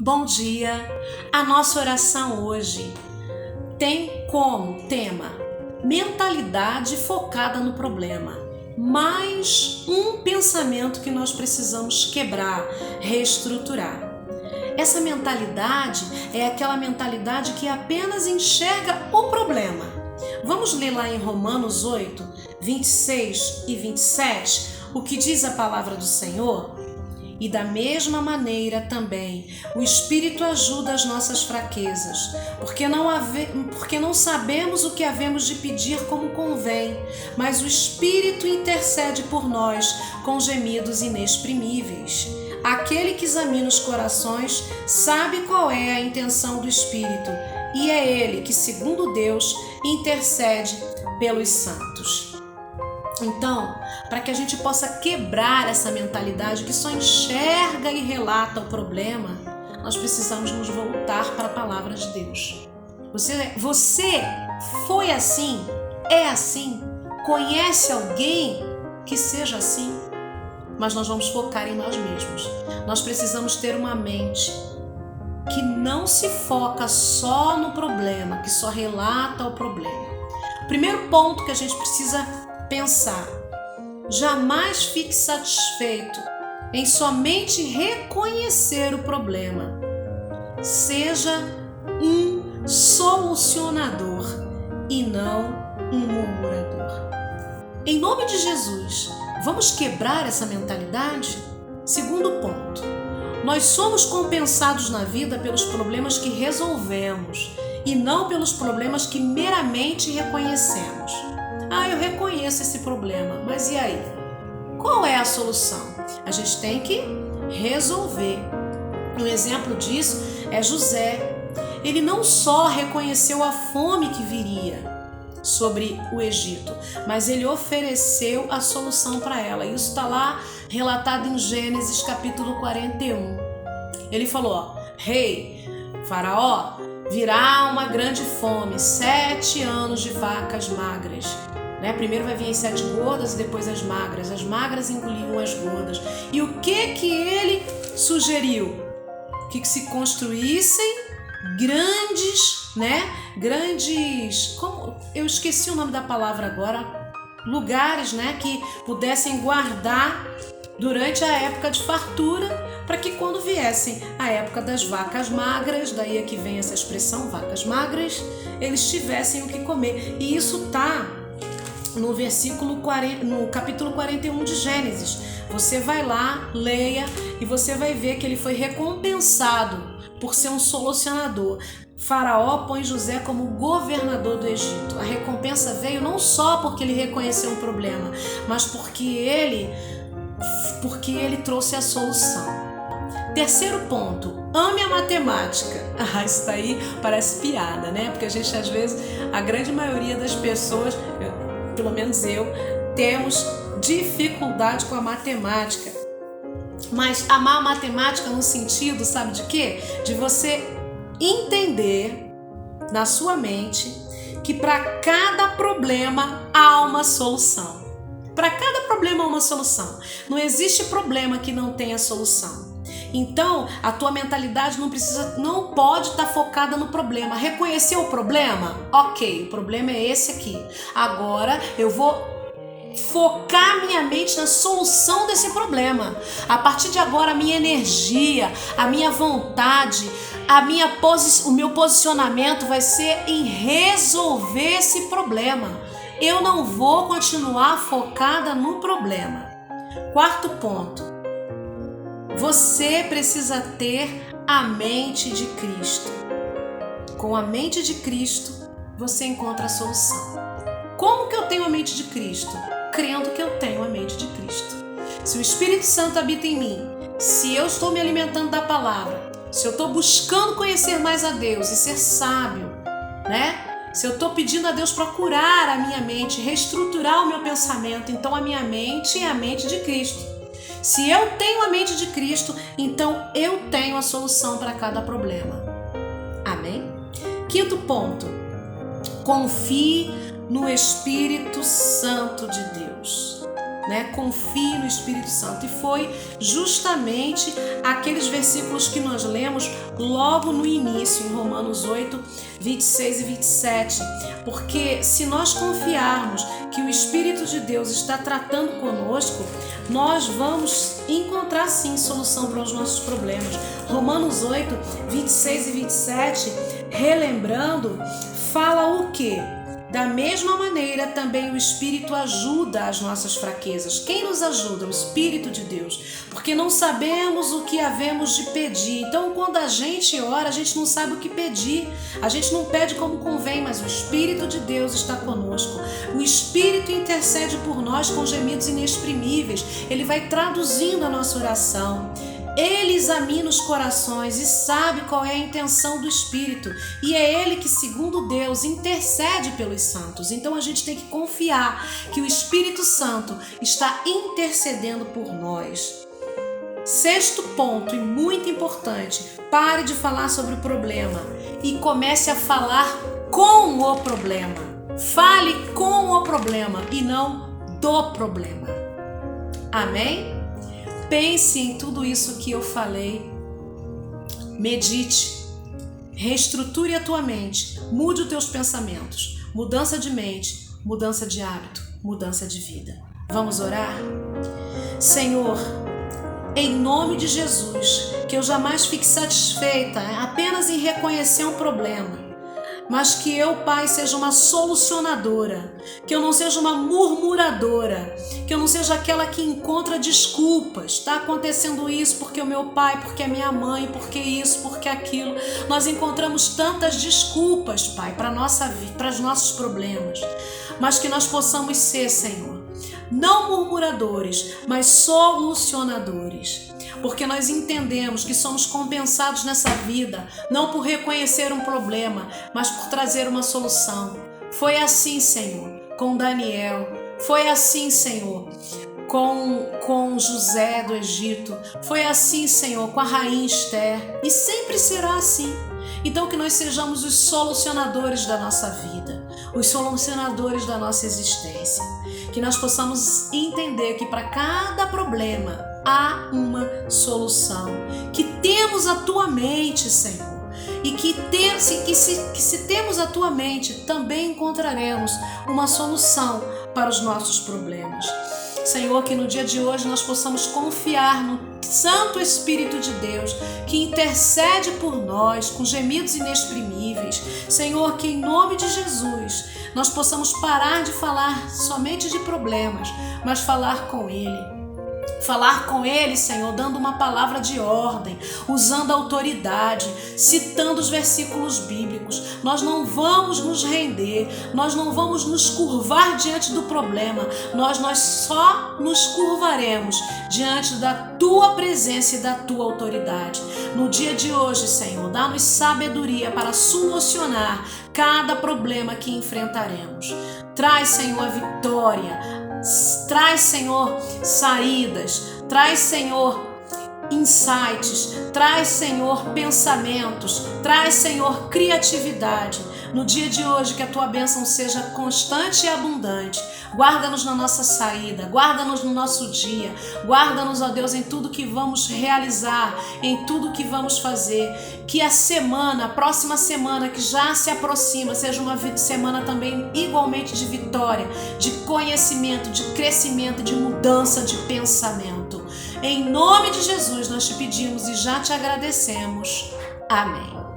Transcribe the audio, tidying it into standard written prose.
Bom dia! A nossa oração hoje tem como tema mentalidade focada no problema. Mais um pensamento que nós precisamos quebrar, reestruturar. Essa mentalidade é aquela mentalidade que apenas enxerga o problema. Vamos ler lá em Romanos 8, 26 e 27, o que diz a palavra do Senhor? E da mesma maneira também o Espírito ajuda as nossas fraquezas, porque não sabemos o que havemos de pedir como convém, mas o Espírito intercede por nós com gemidos inexprimíveis. Aquele que examina os corações sabe qual é a intenção do Espírito, e é Ele que, segundo Deus, intercede pelos santos. Então, para que a gente possa quebrar essa mentalidade que só enxerga e relata o problema, nós precisamos nos voltar para a palavra de Deus. Você foi assim? É assim? Conhece alguém que seja assim? Mas nós vamos focar em nós mesmos. Nós precisamos ter uma mente que não se foca só no problema, que só relata o problema. O primeiro ponto que a gente precisa pensar: jamais fique satisfeito em somente reconhecer o problema. Seja um solucionador e não um murmurador. Em nome de Jesus, vamos quebrar essa mentalidade? Segundo ponto: nós somos compensados na vida pelos problemas que resolvemos e não pelos problemas que meramente reconhecemos. Eu reconheço esse problema, mas e aí? Qual é a solução? A gente tem que resolver. Um exemplo disso é José. Ele não só reconheceu a fome que viria sobre o Egito, mas ele ofereceu a solução para ela. Isso está lá relatado em Gênesis capítulo 41. Ele falou: Rei, Faraó, virá uma grande fome, 7 anos de vacas magras. Primeiro vai vir as 7 gordas e depois as magras. As magras engoliam as gordas. E o que ele sugeriu? Que se construíssem grandes, como eu esqueci o nome da palavra agora, lugares, que pudessem guardar durante a época de fartura, para que quando viessem a época das vacas magras, daí é que vem essa expressão, vacas magras, eles tivessem o que comer. E isso está no capítulo 41 de Gênesis. Você vai lá, leia, e você vai ver que ele foi recompensado por ser um solucionador. Faraó põe José como governador do Egito. A recompensa veio não só porque ele reconheceu um problema, mas porque ele trouxe a solução. Terceiro ponto: ame a matemática. Isso daí parece piada, Porque a gente, às vezes, a grande maioria das pessoas, pelo menos eu, temos dificuldade com a matemática. Mas amar a matemática no sentido, sabe de quê? De você entender na sua mente que para cada problema há uma solução. Para cada problema há uma solução. Não existe problema que não tenha solução. Então, a tua mentalidade não pode estar focada no problema. Reconhecer o problema? Ok, o problema é esse aqui. Agora eu vou focar minha mente na solução desse problema. A partir de agora, a minha energia, a minha vontade, o meu posicionamento vai ser em resolver esse problema. Eu não vou continuar focada no problema. Quarto ponto: você precisa ter a mente de Cristo. Com a mente de Cristo, você encontra a solução. Como que eu tenho a mente de Cristo? Crendo que eu tenho a mente de Cristo. Se o Espírito Santo habita em mim, se eu estou me alimentando da palavra, se eu estou buscando conhecer mais a Deus e ser sábio, Se eu estou pedindo a Deus para curar a minha mente, reestruturar o meu pensamento, então a minha mente é a mente de Cristo. Se eu tenho a mente de Cristo, então eu tenho a solução para cada problema. Amém? Quinto ponto: confie no Espírito Santo de Deus. né? Confie no Espírito Santo. E foi justamente aqueles versículos que nós lemos logo no início, em Romanos 8, 26 e 27. Porque se nós confiarmos que o Espírito de Deus está tratando conosco, nós vamos encontrar sim solução para os nossos problemas. Romanos 8, 26 e 27, relembrando, fala o quê? Da mesma maneira, também o Espírito ajuda as nossas fraquezas. Quem nos ajuda? O Espírito de Deus. Porque não sabemos o que havemos de pedir. Então, quando a gente ora, a gente não sabe o que pedir. A gente não pede como convém, mas o Espírito de Deus está conosco. O Espírito intercede por nós com gemidos inexprimíveis. Ele vai traduzindo a nossa oração. Ele examina os corações e sabe qual é a intenção do Espírito. E é Ele que, segundo Deus, intercede pelos santos. Então a gente tem que confiar que o Espírito Santo está intercedendo por nós. Sexto ponto, e muito importante, pare de falar sobre o problema e comece a falar com o problema. Fale com o problema e não do problema. Amém? Pense em tudo isso que eu falei, medite, reestruture a tua mente, mude os teus pensamentos, mudança de mente, mudança de hábito, mudança de vida. Vamos orar? Senhor, em nome de Jesus, que eu jamais fique satisfeita apenas em reconhecer um problema, mas que eu, Pai, seja uma solucionadora, que eu não seja uma murmuradora, que eu não seja aquela que encontra desculpas. Está acontecendo isso porque o meu pai, porque a minha mãe, porque isso, porque aquilo. Nós encontramos tantas desculpas, Pai, para nossa vida, para os nossos problemas, mas que nós possamos ser, Senhor, não murmuradores, mas solucionadores. Porque nós entendemos que somos compensados nessa vida, não por reconhecer um problema, mas por trazer uma solução. Foi assim, Senhor, com Daniel. Foi assim, Senhor, com José do Egito. Foi assim, Senhor, com a rainha Esther. E sempre será assim. Então que nós sejamos os solucionadores da nossa vida, os solucionadores da nossa existência. Que nós possamos entender que para cada problema há uma solução. Que temos a tua mente, Senhor. E que se temos a tua mente, também encontraremos uma solução para os nossos problemas. Senhor, que no dia de hoje nós possamos confiar no Santo Espírito de Deus, que intercede por nós com gemidos inexprimíveis. Senhor, que em nome de Jesus nós possamos parar de falar somente de problemas, mas falar com Ele. Falar com Ele, Senhor, dando uma palavra de ordem, usando a autoridade, citando os versículos bíblicos. Nós não vamos nos render, nós não vamos nos curvar diante do problema, nós só nos curvaremos diante da Tua presença e da Tua autoridade. No dia de hoje, Senhor, dá-nos sabedoria para solucionar cada problema que enfrentaremos. Traz, Senhor, a vitória. Traz, Senhor, saídas, traz, Senhor, insights, traz, Senhor, pensamentos, traz, Senhor, criatividade. No dia de hoje, que a Tua bênção seja constante e abundante. Guarda-nos na nossa saída, guarda-nos no nosso dia, guarda-nos, ó Deus, em tudo que vamos realizar, em tudo que vamos fazer. Que a próxima semana que já se aproxima, seja uma semana também igualmente de vitória, de conhecimento, de crescimento, de mudança de pensamento. Em nome de Jesus nós te pedimos e já te agradecemos. Amém.